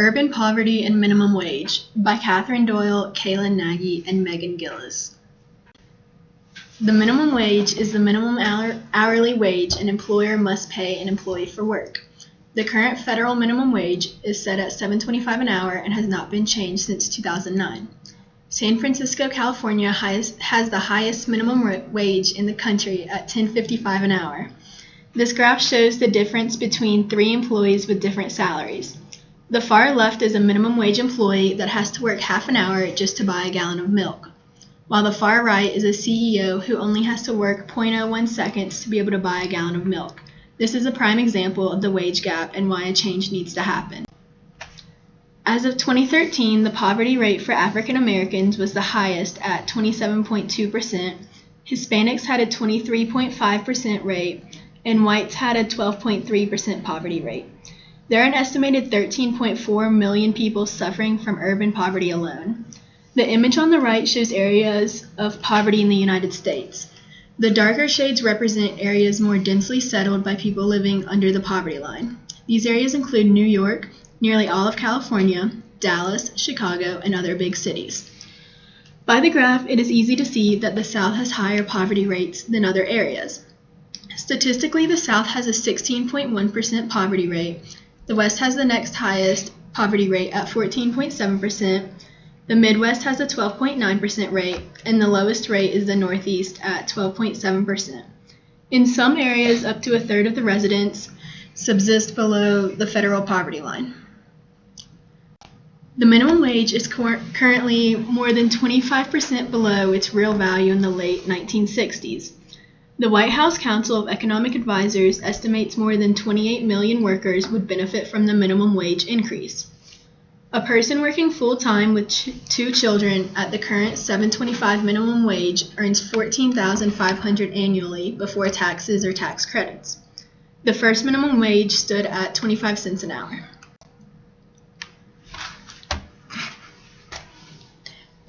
Urban Poverty and Minimum Wage by Katherine, Doyle, Caylon, Nagy, and Gillis. The minimum wage is the minimum hourly wage an employer must pay an employee for work. The current federal minimum wage is set at $7.25 an hour and has not been changed since 2009. San Francisco, California has the highest minimum wage in the country at $10.55 an hour. This graph shows the difference between three employees with different salaries. The far left is a minimum wage employee that has to work half an hour just to buy a gallon of milk, while the far right is a CEO who only has to work 0.01 seconds to be able to buy a gallon of milk. This is a prime example of the wage gap and why a change needs to happen. As of 2013, the poverty rate for African Americans was the highest at 27.2%, Hispanics had a 23.5% rate, and whites had a 12.3% poverty rate. There are an estimated 13.4 million people suffering from urban poverty alone. The image on the right shows areas of poverty in the United States. The darker shades represent areas more densely settled by people living under the poverty line. These areas include New York, nearly all of California, Dallas, Chicago, and other big cities. By the graph, it is easy to see that the South has higher poverty rates than other areas. Statistically, the South has a 16.1% poverty rate. The West has the next highest poverty rate at 14.7%. The Midwest has a 12.9% rate, and the lowest rate is the Northeast at 12.7%. In some areas, up to a third of the residents subsist below the federal poverty line. The minimum wage is currently more than 25% below its real value in the late 1960s. The White House Council of Economic Advisors estimates more than 28 million workers would benefit from the minimum wage increase. A person working full-time with two children at the current $7.25 minimum wage earns $14,500 annually before taxes or tax credits. The first minimum wage stood at 25 cents an hour.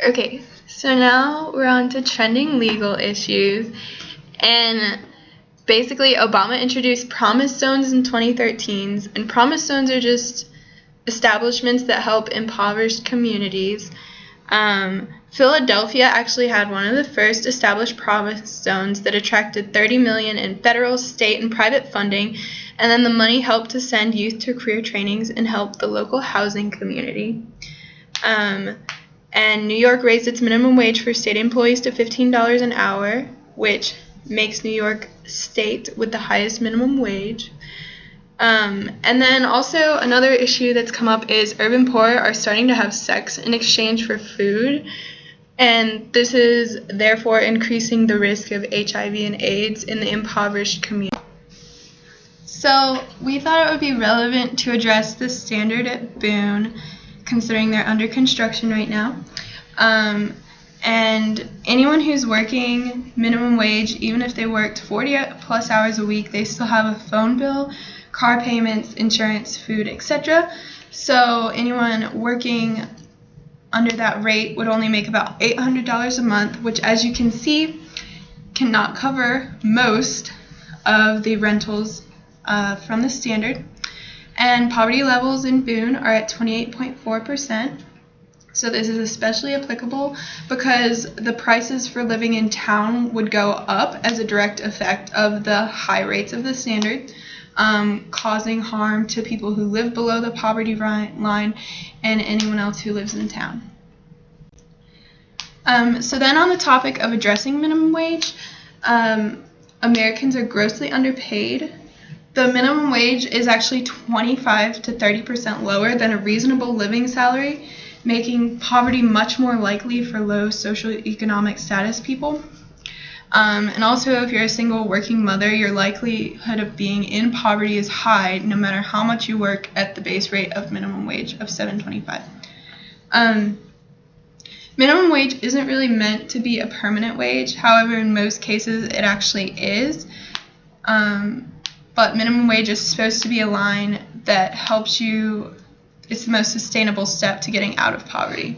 Okay, so now we're on to trending legal issues. And basically, Obama introduced promise zones in 2013, and promise zones are just establishments that help impoverished communities. Philadelphia actually had one of the first established promise zones that attracted $30 million in federal, state, and private funding, and then the money helped to send youth to career trainings and help the local housing community. And New York raised its minimum wage for state employees to $15 an hour, which makes New York state with the highest minimum wage. And then also another issue that's come up is urban poor are starting to have sex in exchange for food, and this is therefore increasing the risk of HIV and AIDS in the impoverished community. So we thought it would be relevant to address the standard at Boone, considering they're under construction right now. And anyone who's working minimum wage, even if they worked 40 plus hours a week, they still have a phone bill, car payments, insurance, food, etc. So anyone working under that rate would only make about $800 a month, which, as you can see, cannot cover most of the rentals from the standard. And poverty levels in Boone are at 28.4%. So this is especially applicable because the prices for living in town would go up as a direct effect of the high rates of the standard, causing harm to people who live below the poverty line and anyone else who lives in town. So then on the topic of addressing minimum wage, Americans are grossly underpaid. The minimum wage is actually 25 to 30% lower than a reasonable living salary, making poverty much more likely for low socioeconomic status people. And also, if you're a single working mother, your likelihood of being in poverty is high no matter how much you work at the base rate of minimum wage of $7.25. Minimum wage isn't really meant to be a permanent wage. However, in most cases, it actually is. But minimum wage is supposed to be a line that helps you. It's the most sustainable step to getting out of poverty.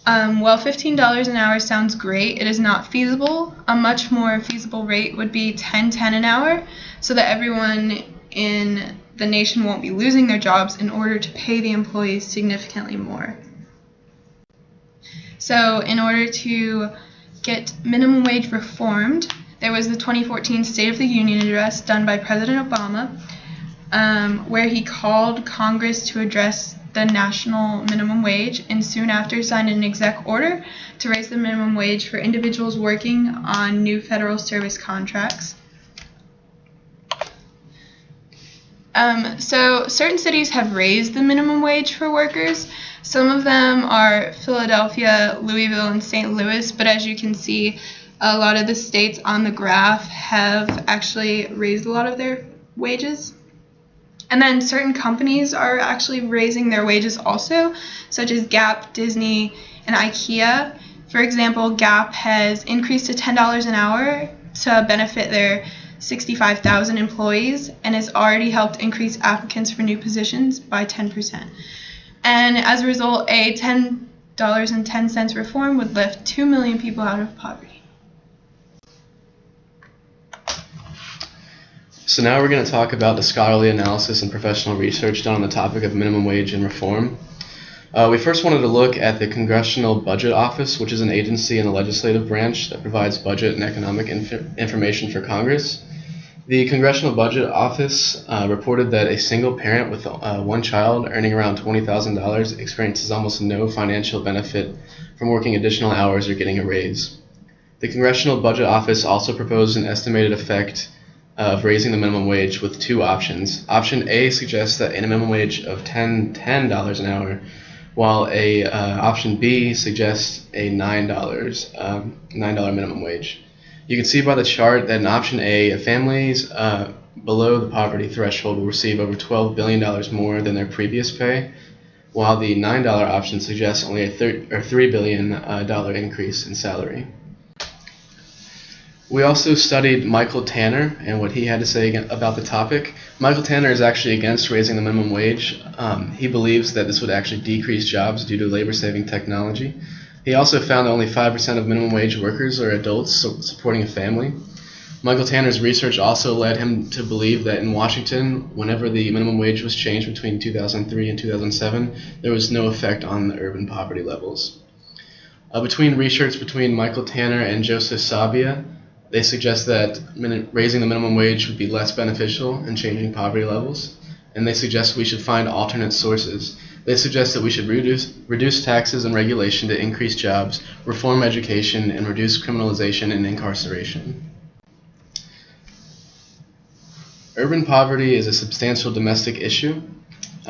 While $15 an hour sounds great, it is not feasible. A much more feasible rate would be $10.10 an hour, so that everyone in the nation won't be losing their jobs in order to pay the employees significantly more. So in order to get minimum wage reformed, there was the 2014 State of the Union address done by President Obama, where he called Congress to address the national minimum wage, and soon after signed an exec order to raise the minimum wage for individuals working on new federal service contracts. So certain cities have raised the minimum wage for workers. Some of them are Philadelphia, Louisville, and St. Louis, but as you can see, a lot of the states on the graph have actually raised a lot of their wages. And then certain companies are actually raising their wages also, such as Gap, Disney, and IKEA. For example, Gap has increased to $10 an hour to benefit their 65,000 employees and has already helped increase applicants for new positions by 10%. And as a result, a $10.10 reform would lift 2 million people out of poverty. So now we're going to talk about the scholarly analysis and professional research done on the topic of minimum wage and reform. We first wanted to look at the Congressional Budget Office, which is an agency in the legislative branch that provides budget and economic information for Congress. The Congressional Budget Office reported that a single parent with one child earning around $20,000 experiences almost no financial benefit from working additional hours or getting a raise. The Congressional Budget Office also proposed an estimated effect of raising the minimum wage with two options. Option A suggests that a minimum wage of $10 an hour, while option B suggests a $9 minimum wage. You can see by the chart that in option A, families below the poverty threshold will receive over $12 billion more than their previous pay, while the $9 option suggests only a $3 billion increase in salary. We also studied Michael Tanner and what he had to say about the topic. Michael Tanner is actually against raising the minimum wage. He believes that this would actually decrease jobs due to labor-saving technology. He also found that only 5% of minimum wage workers are adults supporting a family. Michael Tanner's research also led him to believe that in Washington, whenever the minimum wage was changed between 2003 and 2007, there was no effect on the urban poverty levels. Between research between Michael Tanner and Joseph Sabia, they suggest that raising the minimum wage would be less beneficial in changing poverty levels, and they suggest we should find alternate sources. They suggest that we should reduce taxes and regulation to increase jobs, reform education, and reduce criminalization and incarceration. Urban poverty is a substantial domestic issue.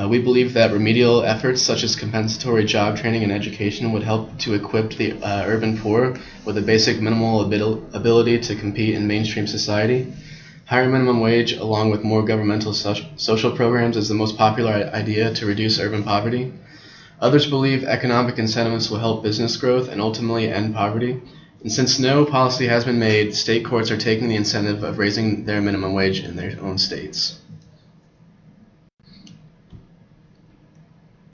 We believe that remedial efforts such as compensatory job training and education would help to equip the urban poor with a basic minimal ability to compete in mainstream society. Higher minimum wage, along with more governmental social programs, is the most popular idea to reduce urban poverty. Others believe economic incentives will help business growth and ultimately end poverty. And since no policy has been made, state courts are taking the incentive of raising their minimum wage in their own states.